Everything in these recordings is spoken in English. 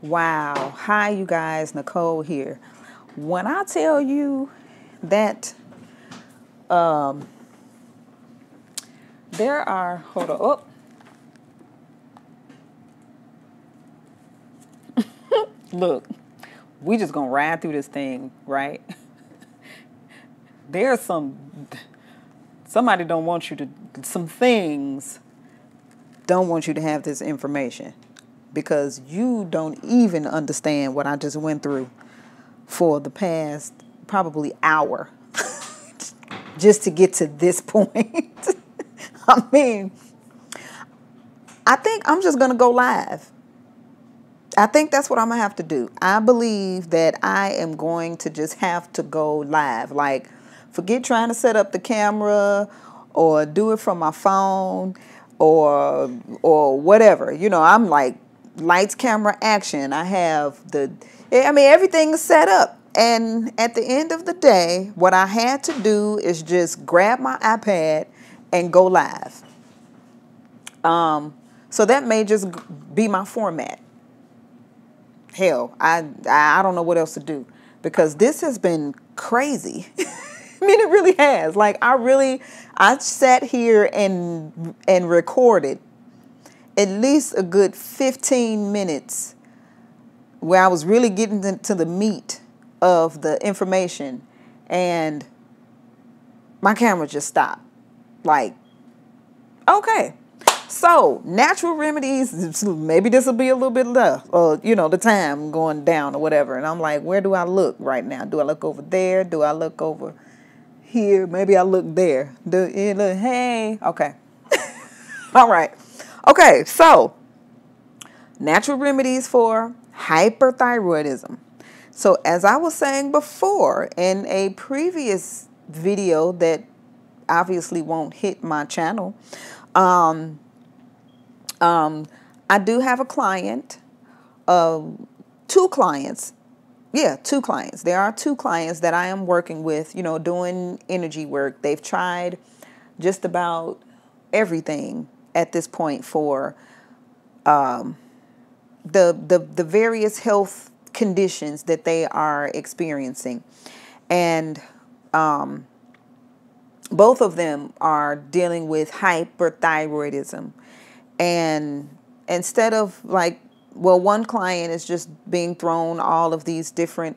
Wow. Hi, you guys. Nicole here. When I tell you that there are, hold on. Look, we just gonna ride through this thing, right? There's somebody don't want you to, some things don't want you to have this information because you don't even understand what I just went through for the past probably hour just to get to this point. I mean, I think I'm just going to go live. I think that's what I'm going to have to do. I believe that I am going to just have to go live. Like, forget trying to set up the camera or do it from my phone or whatever. You know, I'm like lights, camera, action. I have everything is set up. And at the end of the day, what I had to do is just grab my iPad and go live. So that may just be my format. Hell, I don't know what else to do because this has been crazy. I mean, it really has. Like, I sat here and recorded at least a good 15 minutes where I was really getting to the meat of the information, and my camera just stopped. Like, okay. So, natural remedies, maybe this will be a little bit less, or, the time going down or whatever. And I'm like, where do I look right now? Do I look over there? Do I look over here? Maybe I look there. Hey, okay. All right. Okay, so natural remedies for hyperthyroidism. So, as I was saying before in a previous video that obviously won't hit my channel, I do have a client, two clients. Yeah, two clients. There are two clients that I am working with, doing energy work. They've tried just about everything at this point for the various health conditions that they are experiencing. And both of them are dealing with hyperthyroidism. And instead of one client is just being thrown all of these different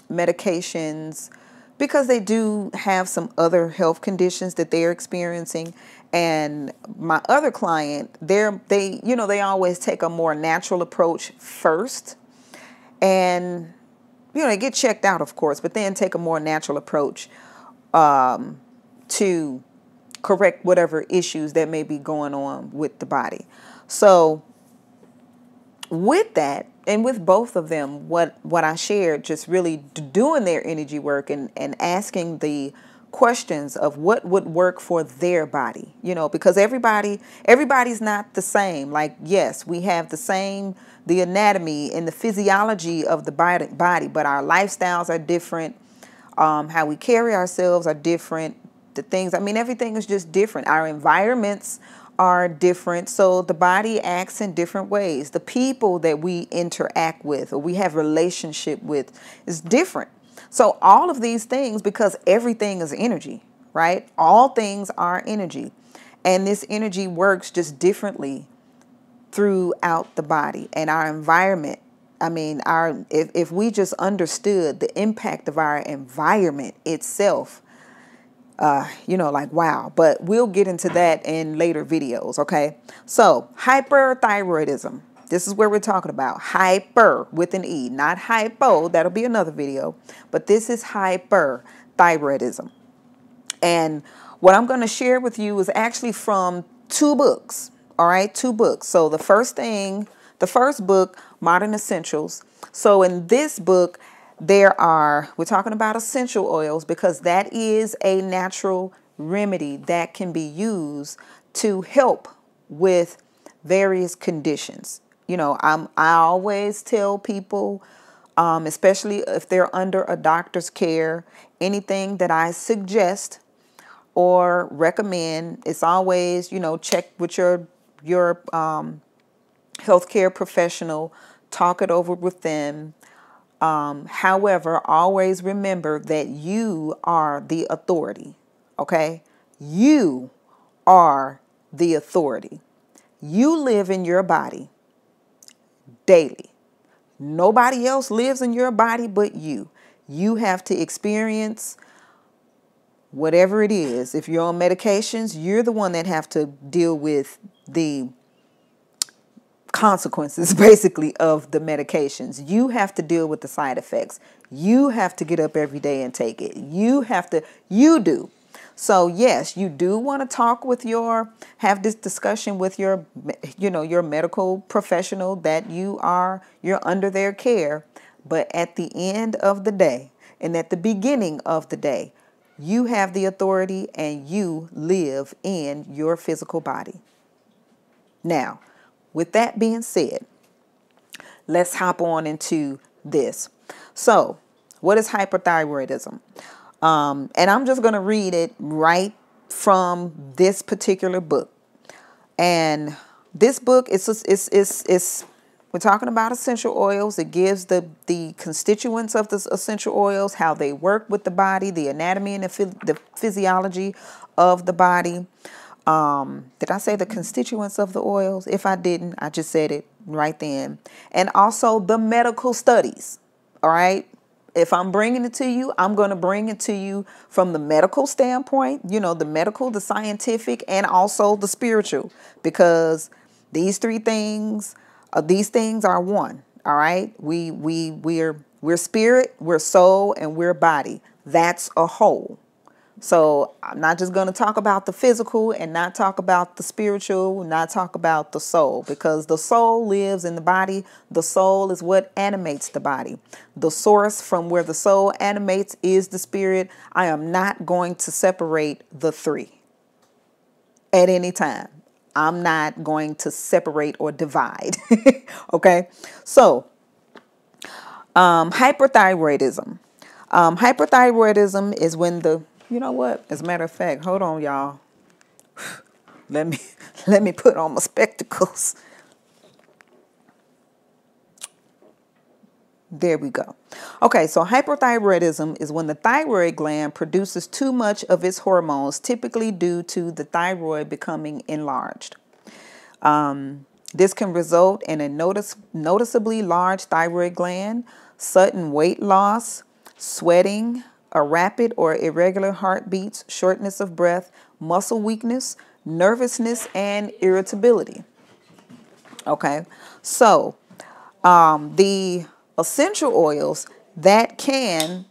medications because they do have some other health conditions that they're experiencing. And my other client, they always take a more natural approach first. And, they get checked out, of course, but then take a more natural approach to correct whatever issues that may be going on with the body. So with that, and with both of them, what I shared, just really doing their energy work and asking the questions of what would work for their body, because everybody's not the same. Like, yes, we have the anatomy and the physiology of the body, but our lifestyles are different. How we carry ourselves are different. The things, everything is just different. Our environments are different. So the body acts in different ways. The people that we interact with or we have relationship with is different. So all of these things, because everything is energy, right? All things are energy. And this energy works just differently throughout the body and our environment. If we just understood the impact of our environment itself, wow. But we'll get into that in later videos, okay? So, hyperthyroidism. This is where we're talking about. Hyper with an E, not hypo. That'll be another video. But this is hyperthyroidism. And what I'm going to share with you is actually from two books, all right? Two books. So, the first book, Modern Essentials. So, in this book, we're talking about essential oils because that is a natural remedy that can be used to help with various conditions. I always tell people, especially if they're under a doctor's care, anything that I suggest or recommend, it's always, check with your healthcare professional talk it over with them. However, always remember that you are the authority, okay? You are the authority. You live in your body daily. Nobody else lives in your body but you. You have to experience whatever it is. If you're on medications, you're the one that have to deal with the consequences basically of the medications. You have to deal with the side effects. You have to get up every day and take it. You do. So yes, you do want to have this discussion with your medical professional that you're under their care. But at the end of the day and at the beginning of the day, you have the authority and you live in your physical body. Now, with that being said, let's hop on into this. So, what is hyperthyroidism? And I'm just going to read it right from this particular book. And this book is we're talking about essential oils. It gives the constituents of the essential oils, how they work with the body, the anatomy and the physiology of the body. Did I say the constituents of the oils? If I didn't, I just said it right then. And also the medical studies. All right. If I'm bringing it to you, I'm going to bring it to you from the medical standpoint, the medical, the scientific, and also the spiritual, because these things are one. All right. We're spirit, we're soul, and we're body. That's a whole. So I'm not just going to talk about the physical and not talk about the spiritual, not talk about the soul, because the soul lives in the body. The soul is what animates the body. The source from where the soul animates is the spirit. I am not going to separate the three at any time. I'm not going to separate or divide. Okay. So, hyperthyroidism. Hyperthyroidism is when you know what? As a matter of fact, hold on, y'all. Let me put on my spectacles. There we go. Okay, so hyperthyroidism is when the thyroid gland produces too much of its hormones, typically due to the thyroid becoming enlarged. This can result in a noticeably large thyroid gland, sudden weight loss, sweating, a rapid or irregular heartbeats, shortness of breath, muscle weakness, nervousness, and irritability. Okay, so the essential oils that can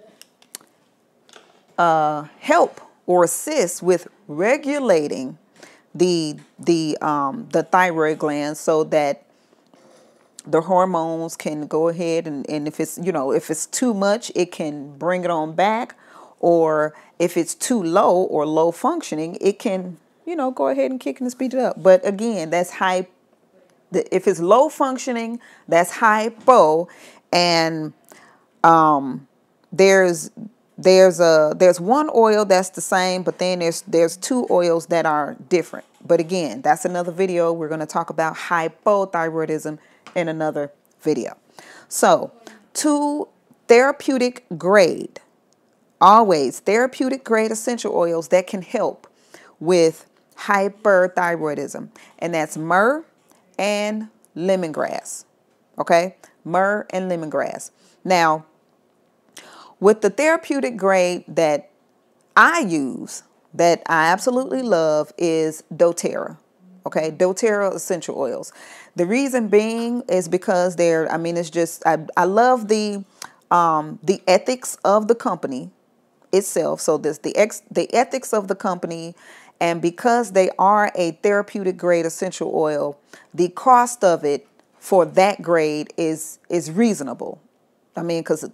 help or assist with regulating the thyroid gland so that the hormones can go ahead and if it's too much, it can bring it on back, or if it's too low or low functioning, it can, go ahead and kick and speed it up. But again, that's high. If it's low functioning, that's hypo, and there's one oil that's the same, but then there's two oils that are different. But again, that's another video. We're going to talk about hypothyroidism in another video. So, to therapeutic grade, always therapeutic grade essential oils that can help with hyperthyroidism, and that's myrrh and lemongrass. Okay, myrrh and lemongrass. Now, with the therapeutic grade that I use, that I absolutely love, is doTERRA. Okay, doTERRA essential oils. The reason being is because I love the ethics of the company itself. So there's the ethics of the company, and because they are a therapeutic grade essential oil, the cost of it for that grade is reasonable. Because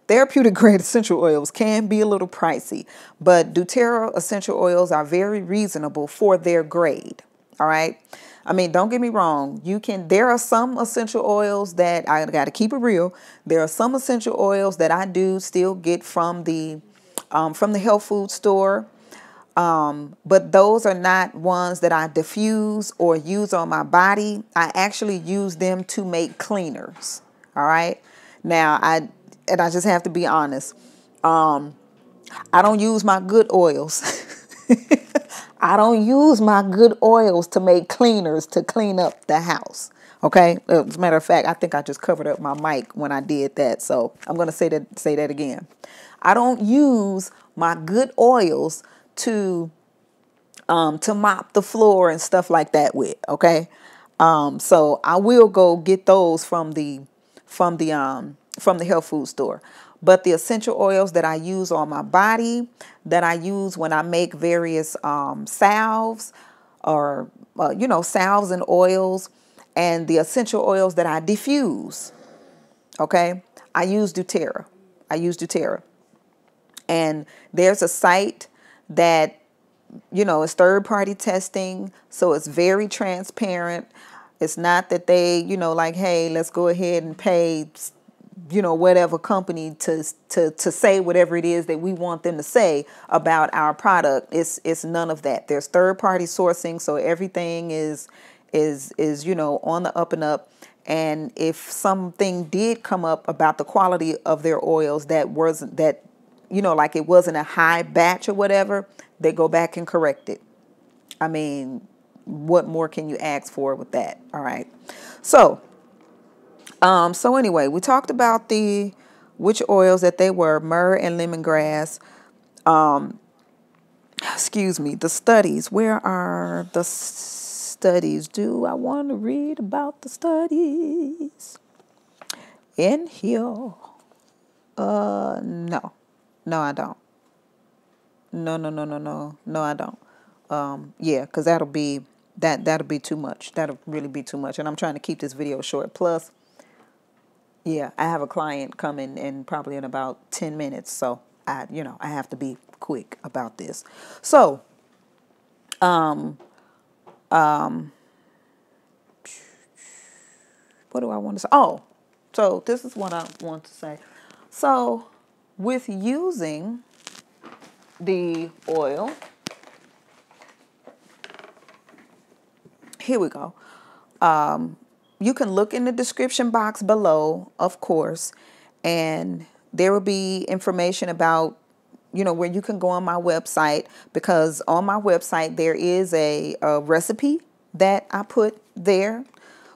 therapeutic grade essential oils can be a little pricey, but doTERRA essential oils are very reasonable for their grade. All right. Don't get me wrong. There are some essential oils that I got to keep it real. There are some essential oils that I do still get from the health food store. But those are not ones that I diffuse or use on my body. I actually use them to make cleaners. All right. Now, I just have to be honest. I don't use my good oils. I don't use my good oils to make cleaners to clean up the house. Okay. As a matter of fact, I think I just covered up my mic when I did that. So I'm going to say that again. I don't use my good oils to mop the floor and stuff like that with. Okay. So I will go get those from the health food store. But the essential oils that I use on my body, that I use when I make various salves or, salves and oils, and the essential oils that I diffuse, okay, I use doTERRA. And there's a site that, it's third-party testing, so it's very transparent. It's not that they, like, hey, let's go ahead and pay, whatever company to say whatever it is that we want them to say about our product. It's none of that. There's third-party sourcing, so everything is on the up and up. And if something did come up about the quality of their oils that wasn't that, like it wasn't a high batch or whatever, they go back and correct it. I mean, what more can you ask for with that? All right. So anyway, we talked about which oils that they were, myrrh and lemongrass. Excuse me, the studies. Where are the studies? Do I want to read about the studies? In here. No. No, I don't. No, I don't. Yeah, because that'll be too much. That'll really be too much. And I'm trying to keep this video short. Plus, yeah, I have a client coming in probably in about 10 minutes. So I have to be quick about this. So, what do I want to say? Oh, so this is what I want to say. So with using the oil, here we go. You can look in the description box below, of course, and there will be information about, where you can go on my website, because on my website there is a recipe that I put there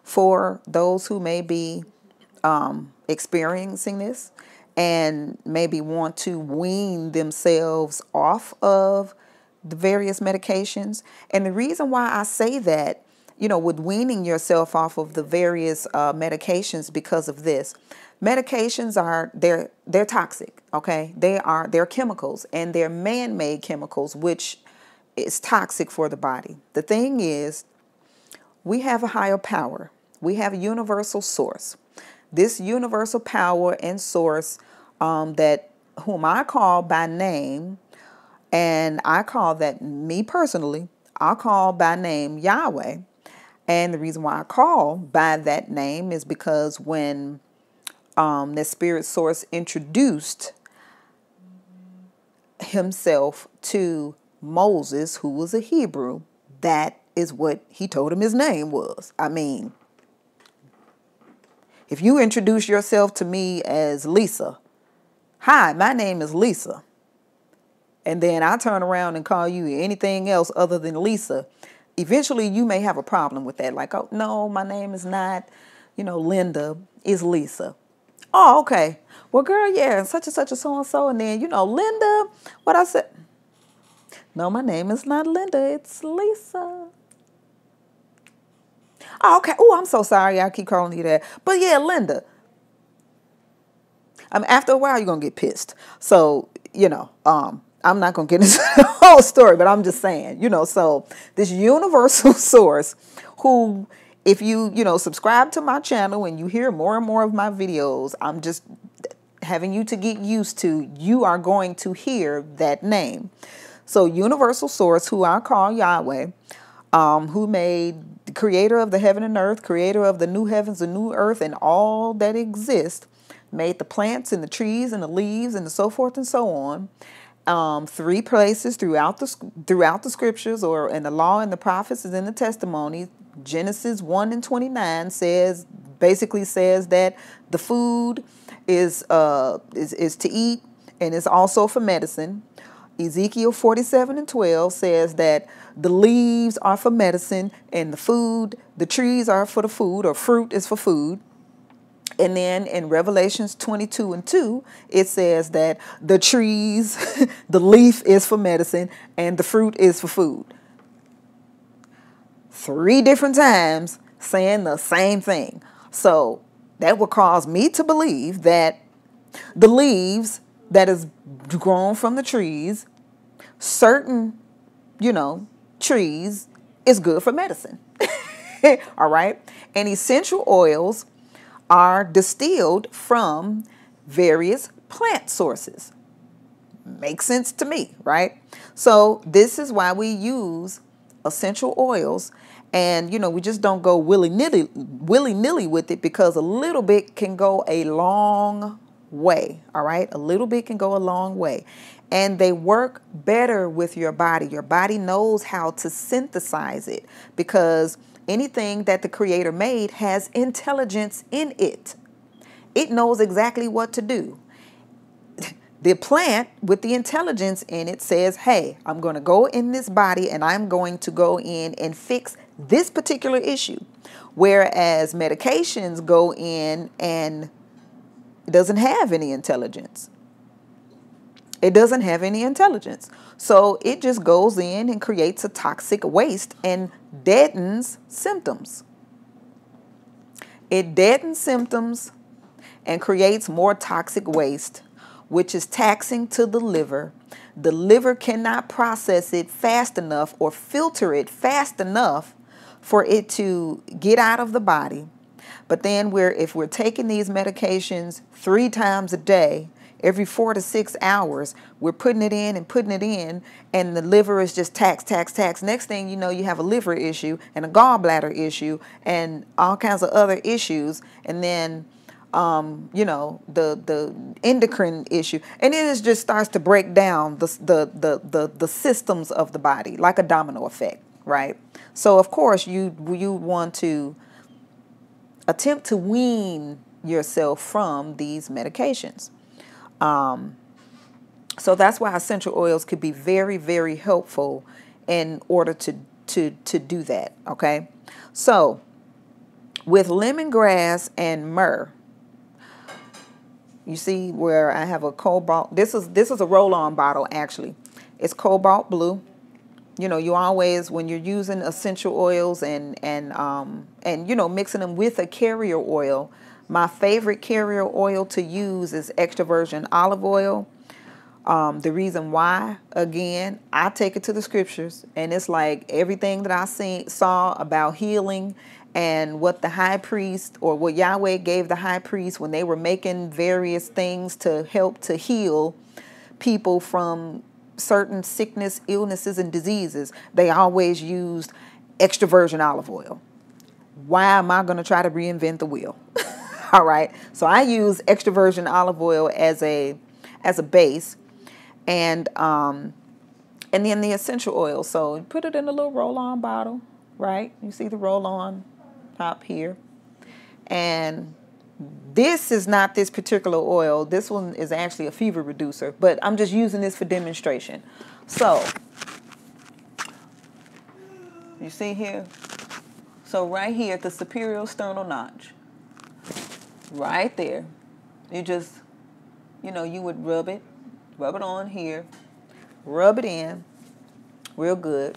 for those who may be experiencing this and maybe want to wean themselves off of the various medications. And the reason why I say that, with weaning yourself off of the various medications, because of this. Medications they're toxic, okay? They're chemicals, and they're man-made chemicals, which is toxic for the body. The thing is, we have a higher power. We have a universal source. This universal power and source that whom I call by name, and I call that, me personally, I call by name Yahweh. And the reason why I call by that name is because when the spirit source introduced himself to Moses, who was a Hebrew, that is what he told him his name was. I mean, if you introduce yourself to me as Lisa, hi, my name is Lisa, and then I turn around and call you anything else other than Lisa, eventually you may have a problem with that. Like, oh, no, my name is not, Linda, is Lisa. Oh, okay. Well, girl, yeah, such and such a so-and-so. And then, Linda, what I said. No, my name is not Linda. It's Lisa. Oh, okay. Oh, I'm so sorry. I keep calling you that. But yeah, Linda. After a while, you're going to get pissed. So, I'm not going to get into the whole story, but I'm just saying, so this universal source who, if you, subscribe to my channel and you hear more and more of my videos, I'm just having you to get used to, you are going to hear that name. So universal source, who I call Yahweh, who made the creator of the heaven and earth, creator of the new heavens and new earth and all that exists, made the plants and the trees and the leaves and so forth and so on. 3 places throughout the scriptures, or in the law and the prophets, is in the testimonies. Genesis 1:29 basically says that the food is to eat, and it's also for medicine. Ezekiel 47:12 says that the leaves are for medicine, and the trees are for the food, or fruit is for food. And then in Revelations 22:2, it says that the trees, the leaf is for medicine, and the fruit is for food. 3 different times saying the same thing. So that would cause me to believe that the leaves that is grown from the trees, certain, trees, is good for medicine. All right. And essential oils are distilled from various plant sources. Makes sense to me, right? So this is why we use essential oils, and we just don't go willy-nilly with it, because a little bit can go a long way. All right, a little bit can go a long way, and they work better with your body. Your body knows how to synthesize it, because anything that the Creator made has intelligence in it. It knows exactly what to do. The plant with the intelligence in it says, hey, I'm going to go in this body and I'm going to go in and fix this particular issue. Whereas medications go in and it doesn't have any intelligence. It doesn't have any intelligence. So it just goes in and creates a toxic waste and deadens symptoms. It deadens symptoms and creates more toxic waste, which is taxing to the liver. The liver cannot process it fast enough or filter it fast enough for it to get out of the body. But then if we're taking these medications 3 times a day, every 4 to 6 hours, we're putting it in, and the liver is just tax. Next thing you know, you have a liver issue and a gallbladder issue and all kinds of other issues, and then the endocrine issue, and then it just starts to break down the systems of the body like a domino effect, right? So of course you want to attempt to wean yourself from these medications. So that's why essential oils could be very, very helpful in order to do that. Okay. So with lemongrass and myrrh, you see where I have a cobalt. This is a roll-on bottle, actually. It's cobalt blue. You always, when you're using essential oils and mixing them with a carrier oil, my favorite carrier oil to use is extra virgin olive oil. The reason why, again, I take it to the scriptures, and it's like everything that I saw about healing, and what the high priest, or what Yahweh gave the high priest when they were making various things to help to heal people from certain sickness, illnesses, and diseases, they always used extra virgin olive oil. Why am I going to try to reinvent the wheel? All right. So I use extra virgin olive oil as a base, and then the essential oil. So you put it in a little roll-on bottle, right? You see the roll-on top here. And this is not this particular oil. This one is actually a fever reducer, but I'm just using this for demonstration. So you see here? So right here at the superior sternal notch, right there, you just, you would rub it on here, rub it in real good.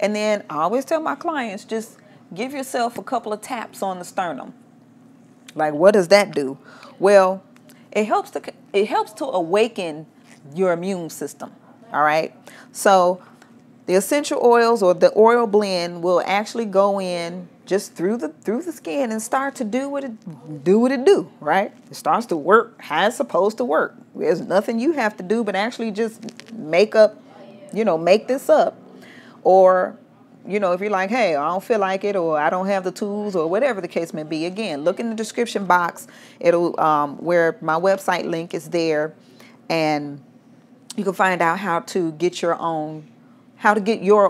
And then I always tell my clients, just give yourself a couple of taps on the sternum. Like, what does that do? Well, it helps to awaken your immune system. All right. So the essential oils, or the oil blend, will actually go in just through the skin and start to do what it do, right? It starts to work how it's supposed to work. There's nothing you have to do but actually just make this up. Or, if you're like, hey, I don't feel like it, or I don't have the tools, or whatever the case may be, again, look in the description box. It'll where my website link is there, and You can find out how to get your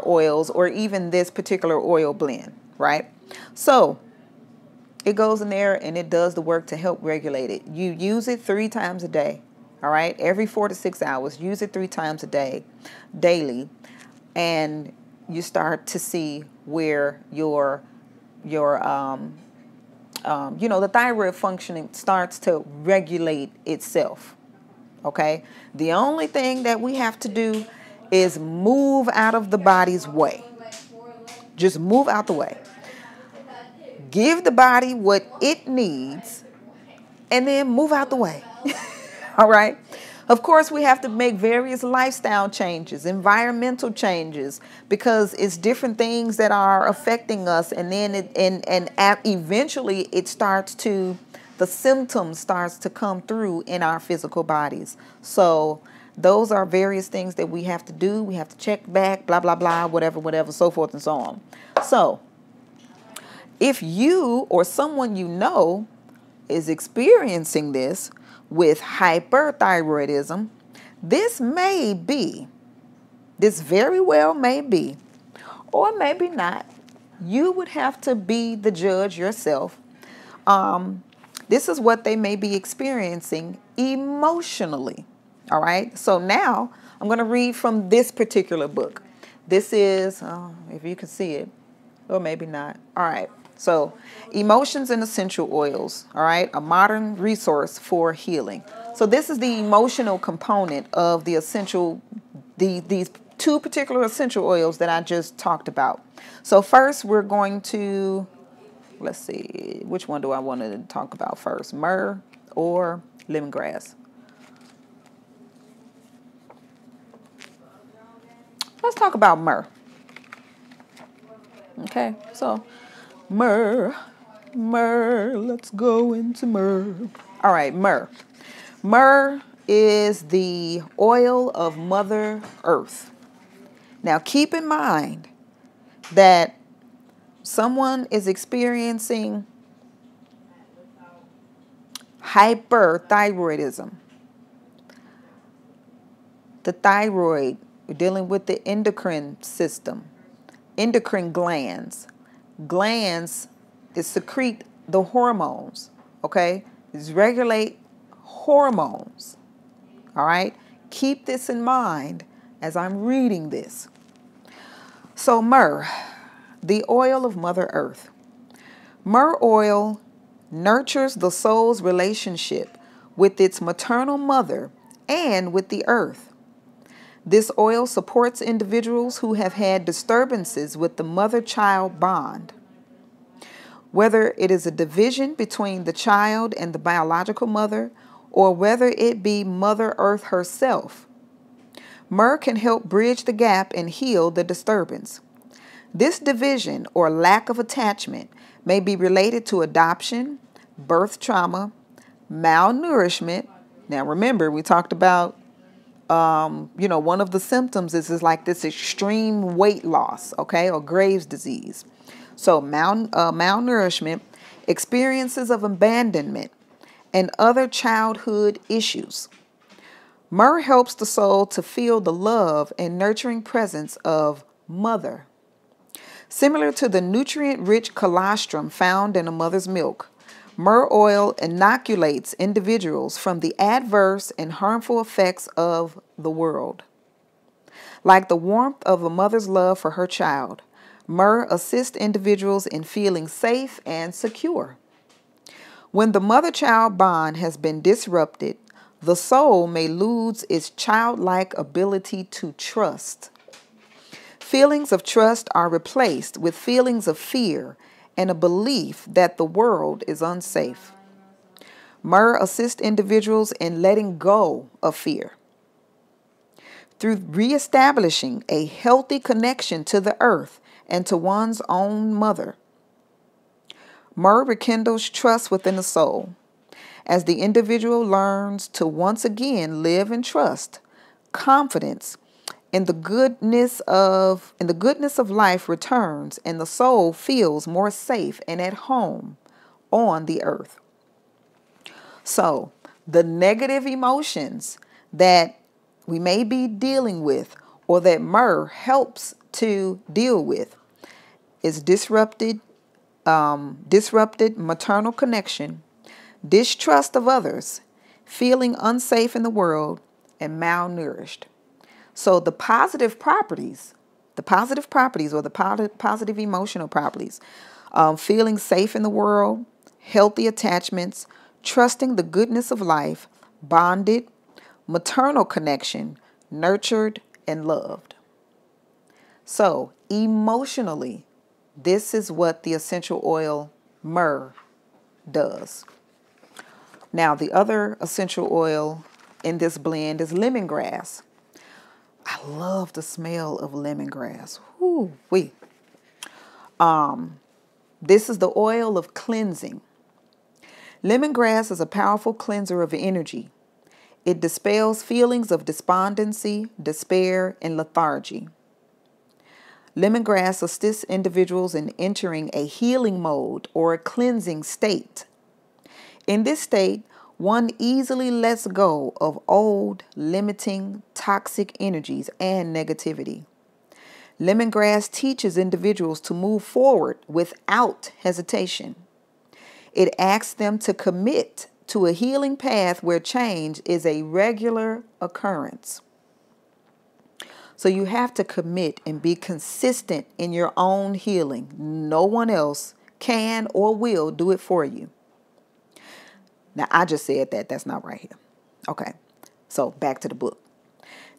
oils, or even this particular oil blend, right? So it goes in there and it does the work to help regulate it. You use it 3 times a day, all right? Every 4 to 6 hours, use it 3 times a day, daily, and you start to see where your the thyroid functioning starts to regulate itself. Okay? The only thing that we have to do is move out of the body's way. Just move out the way. Give the body what it needs, and then move out the way. All right? Of course, we have to make various lifestyle changes, environmental changes, because it's different things that are affecting us. And then eventually the symptoms starts to come through in our physical bodies. So those are various things that we have to do. We have to check back, blah, blah, blah, whatever, so forth and so on. So if you or someone you know is experiencing this with hyperthyroidism, this very well may be, or maybe not. You would have to be the judge yourself. This is what they may be experiencing emotionally. All right. So now I'm going to read from this particular book. This is, if you can see it, or maybe not. All right. So, Emotions and Essential Oils, all right, a modern resource for healing. So this is the emotional component of the these 2 particular essential oils that I just talked about. So first we're going to, let's see, which one do I want to talk about first? Myrrh or lemongrass? Let's talk about myrrh. Okay, so myrrh, let's go into myrrh. All right, myrrh. Myrrh is the oil of Mother Earth. Now, keep in mind that someone is experiencing hyperthyroidism. The thyroid, we're dealing with the endocrine system, endocrine glands. Glands secrete the hormones, okay? It's regulate hormones, all right? Keep this in mind as I'm reading this. So myrrh, the oil of Mother Earth. Myrrh oil nurtures the soul's relationship with its maternal mother and with the earth. This oil supports individuals who have had disturbances with the mother-child bond. Whether it is a division between the child and the biological mother, or whether it be Mother Earth herself, myrrh can help bridge the gap and heal the disturbance. This division or lack of attachment may be related to adoption, birth trauma, malnourishment. Now remember, we talked about one of the symptoms is like this extreme weight loss, okay, or Graves' disease. So malnourishment, experiences of abandonment, and other childhood issues. Myrrh helps the soul to feel the love and nurturing presence of mother. Similar to the nutrient-rich colostrum found in a mother's milk, myrrh oil inoculates individuals from the adverse and harmful effects of the world. Like the warmth of a mother's love for her child, myrrh assists individuals in feeling safe and secure. When the mother-child bond has been disrupted, the soul may lose its childlike ability to trust. Feelings of trust are replaced with feelings of fear and a belief that the world is unsafe. Myrrh assists individuals in letting go of fear through reestablishing a healthy connection to the earth and to one's own mother. Myrrh rekindles trust within the soul. As the individual learns to once again live in trust, confidence in the goodness of life returns, and the soul feels more safe and at home on the earth. So, the negative emotions that we may be dealing with, or that myrrh helps to deal with, is disrupted maternal connection, distrust of others, feeling unsafe in the world, and malnourished. So the positive properties or the positive emotional properties, feeling safe in the world, healthy attachments, trusting the goodness of life, bonded, maternal connection, nurtured, and loved. So emotionally, this is what the essential oil myrrh does. Now, the other essential oil in this blend is lemongrass. I love the smell of lemongrass. Woo-wee. This is the oil of cleansing. Lemongrass is a powerful cleanser of energy. It dispels feelings of despondency, despair, and lethargy. Lemongrass assists individuals in entering a healing mode or a cleansing state. In this state, one easily lets go of old, limiting, toxic energies and negativity. Lemongrass teaches individuals to move forward without hesitation. It asks them to commit to a healing path where change is a regular occurrence. So you have to commit and be consistent in your own healing. No one else can or will do it for you. Now, I just said that. That's not right here. Okay, so back to the book.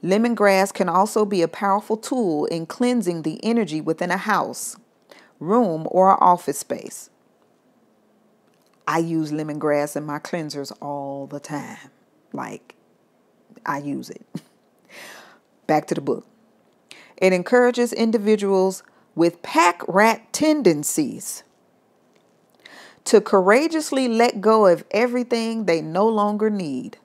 Lemongrass can also be a powerful tool in cleansing the energy within a house, room, or office space. I use lemongrass in my cleansers all the time. Like, I use it. Back to the book. It encourages individuals with pack rat tendencies to courageously let go of everything they no longer need.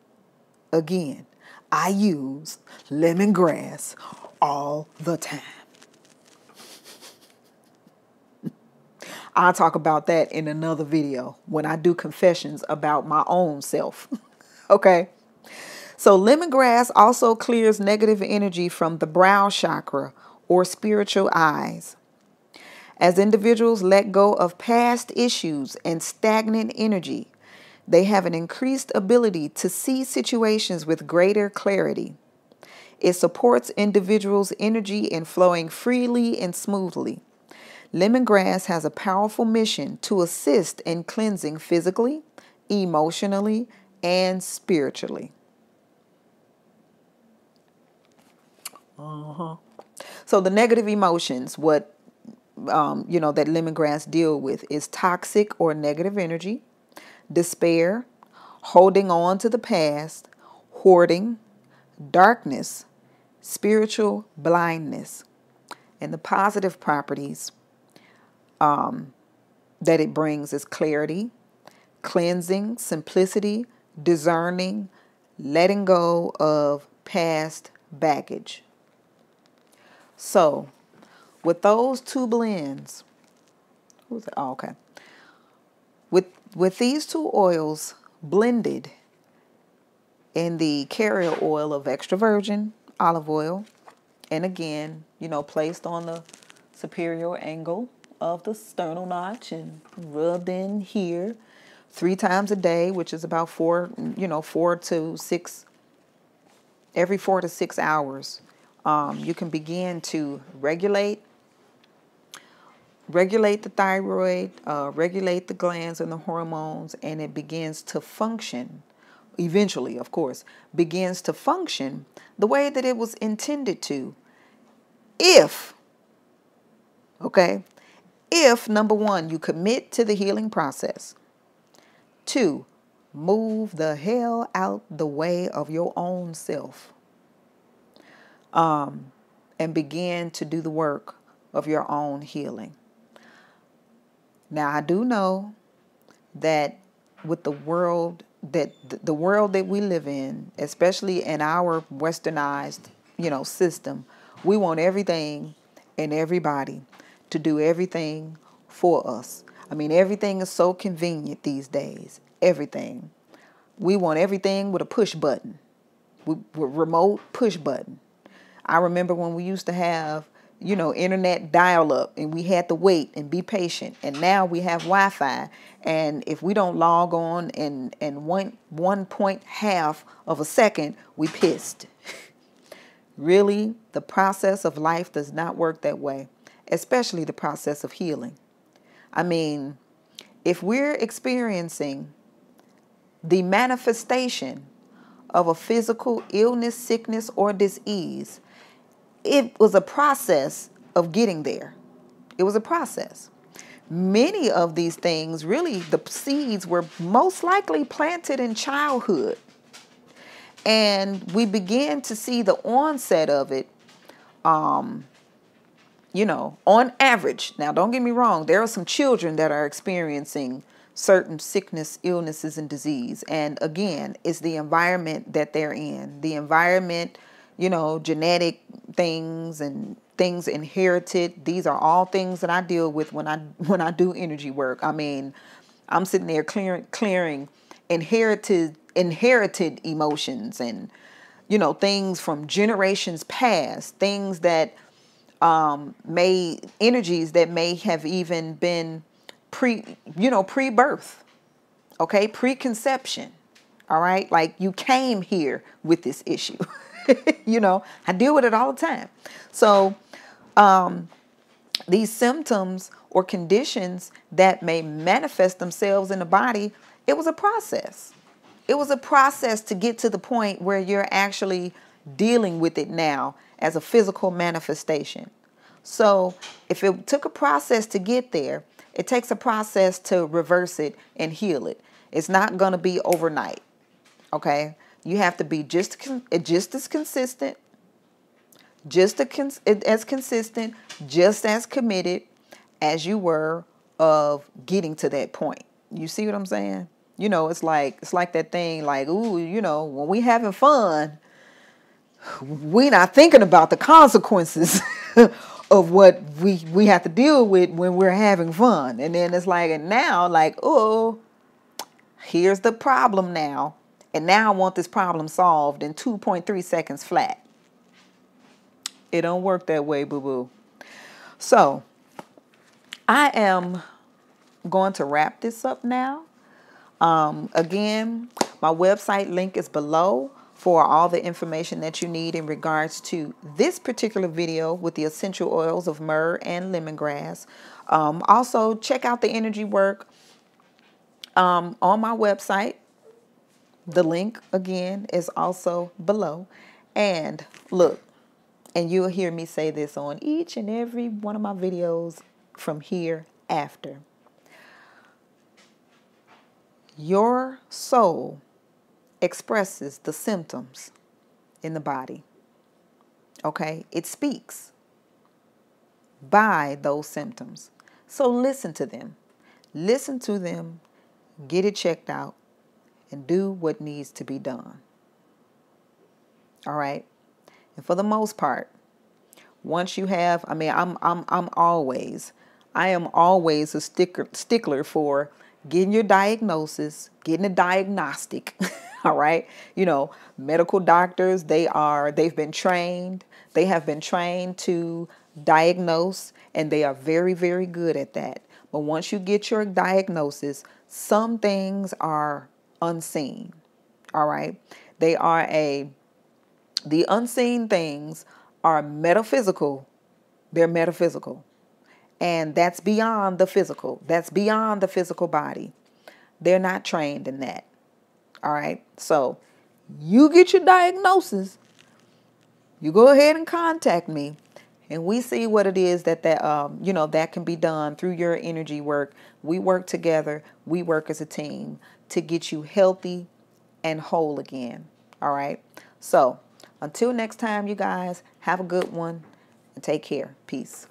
Again, I use lemongrass all the time. I'll talk about that in another video when I do confessions about my own self. Okay. So lemongrass also clears negative energy from the brow chakra or spiritual eyes. As individuals let go of past issues and stagnant energy, they have an increased ability to see situations with greater clarity. It supports individuals' energy in flowing freely and smoothly. Lemongrass has a powerful mission to assist in cleansing physically, emotionally, and spiritually. So the negative emotions, that lemongrass deal with is toxic or negative energy, despair, holding on to the past, hoarding, darkness, spiritual blindness. And the positive properties that it brings is clarity, cleansing, simplicity, discerning, letting go of past baggage. So, with those two blends, okay. With these two oils blended in the carrier oil of extra virgin olive oil, and again, placed on the superior angle of the sternal notch and rubbed in here 3 times a day, which is about 4 to 6, every 4 to 6 hours. You can begin to regulate the thyroid, regulate the glands and the hormones, and it begins to function, eventually, of course, begins to function the way that it was intended to. If, number 1, you commit to the healing process. 2, move the hell out the way of your own self. And begin to do the work of your own healing. Now, I do know that with the world that we live in, especially in our westernized, system, we want everything and everybody to do everything for us. I mean, everything is so convenient these days. Everything. We want everything with a push button. remote push button. I remember when we used to have, internet dial-up, and we had to wait and be patient. And now we have Wi-Fi, and if we don't log on in 1.5 of a second, we pissed. Really, the process of life does not work that way, especially the process of healing. I mean, if we're experiencing the manifestation of a physical illness, sickness, or disease, it was a process of getting there. It was a process. Many of these things, really, the seeds were most likely planted in childhood. And we began to see the onset of it, on average. Now, don't get me wrong. There are some children that are experiencing certain sickness, illnesses, and disease. And again, it's the environment that they're in. The environment, genetic things and things inherited. These are all things that I deal with when I do energy work. I mean, I'm sitting there clearing inherited emotions and, things from generations past, things that energies that may have even been pre-birth, okay, preconception. All right, like you came here with this issue. I deal with it all the time. So these symptoms or conditions that may manifest themselves in the body, it was a process. It was a process to get to the point where you're actually dealing with it now as a physical manifestation. So if it took a process to get there, it takes a process to reverse it and heal it. It's not going to be overnight. Okay? You have to be just as consistent, as consistent, just as committed as you were of getting to that point. You see what I'm saying? It's like that thing like, ooh, when we having fun, we're not thinking about the consequences of what we have to deal with when we're having fun. And then it's like, and now like, oh, here's the problem now. And now I want this problem solved in 2.3 seconds flat. It don't work that way, boo-boo. So I am going to wrap this up now. Again, my website link is below for all the information that you need in regards to this particular video with the essential oils of myrrh and lemongrass. Also, check out the energy work on my website. The link, again, is also below. And look, and you'll hear me say this on each and every one of my videos from here after. Your soul expresses the symptoms in the body. Okay? It speaks by those symptoms. So listen to them. Listen to them, get it checked out, and do what needs to be done. All right? And for the most part, once you have, I am always a stickler for getting your diagnosis, getting a diagnostic. All right. Medical doctors, they've been trained. They have been trained to diagnose, and they are very, very good at that. But once you get your diagnosis, some things are unseen. All right. The unseen things are metaphysical. They're metaphysical. And that's beyond the physical. That's beyond the physical body. They're not trained in that. All right. So you get your diagnosis. You go ahead and contact me, and we see what it is that can be done through your energy work. We work together. We work as a team to get you healthy and whole again. All right. So until next time, you guys, have a good one and take care. Peace.